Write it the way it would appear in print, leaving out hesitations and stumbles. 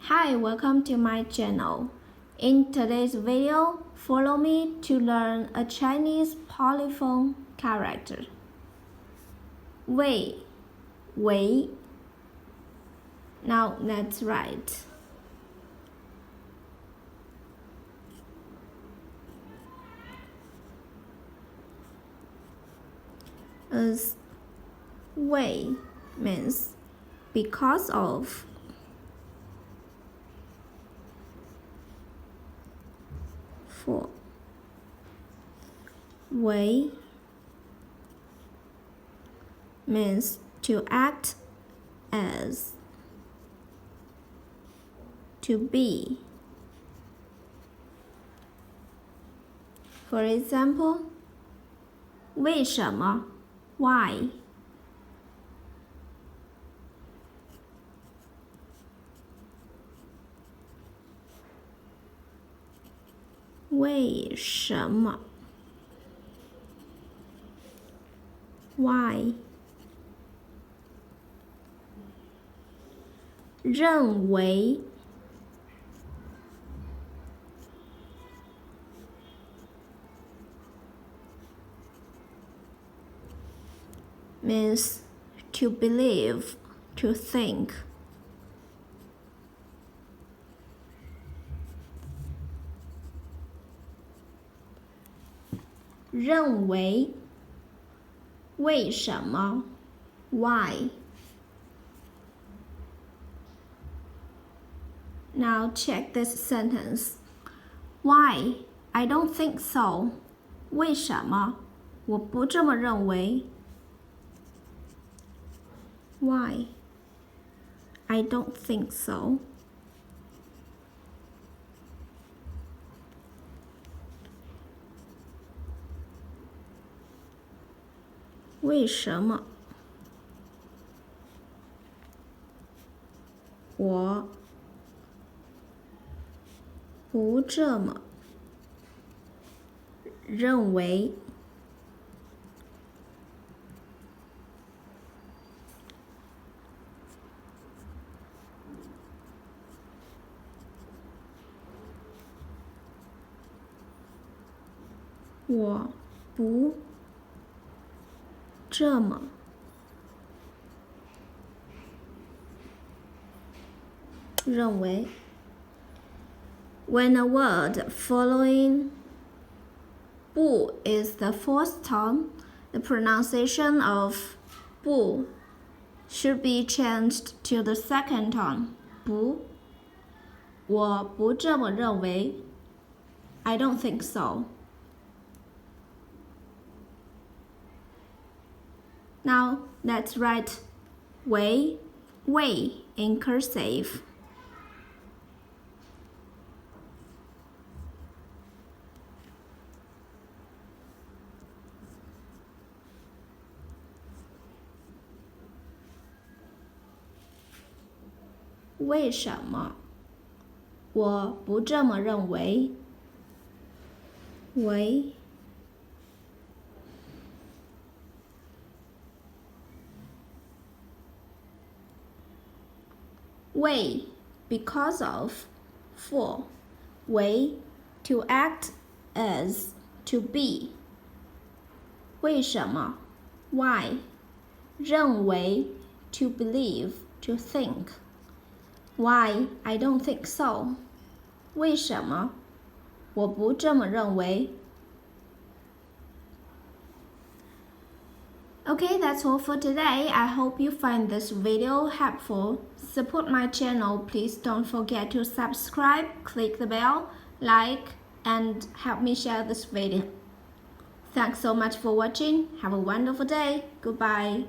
Hi, welcome to my channel. In today's video, follow me to learn a Chinese polyphone character. 为 Now let's write. As 为 means because of. For 为 means to act as, to be. For example, 为什么 Why? 为什么 Why? 认为 means to believe, to think. 认为为什么 Why? Now check this sentence. Why? I don't think so. 为什么我不这么认为 Why? I don't think so. 为什么我不这么认为我不这么认为 When a word following 不 is the fourth tone, the pronunciation of 不 should be changed to the second tone. 不我不这么认为 I don't think so. Now let's write 为 in cursive. 为什么我不这么认为为because of for 为 to act as, to be 为什么 Why? 认为 to believe, to think. Why? I don't think so. 为什么我不这么认为 Okay, that's all for today. I hope you find this video helpful. Support my channel. Please don't forget to subscribe, click the bell, like, and help me share this video. Thanks so much for watching. Have a wonderful day. Goodbye.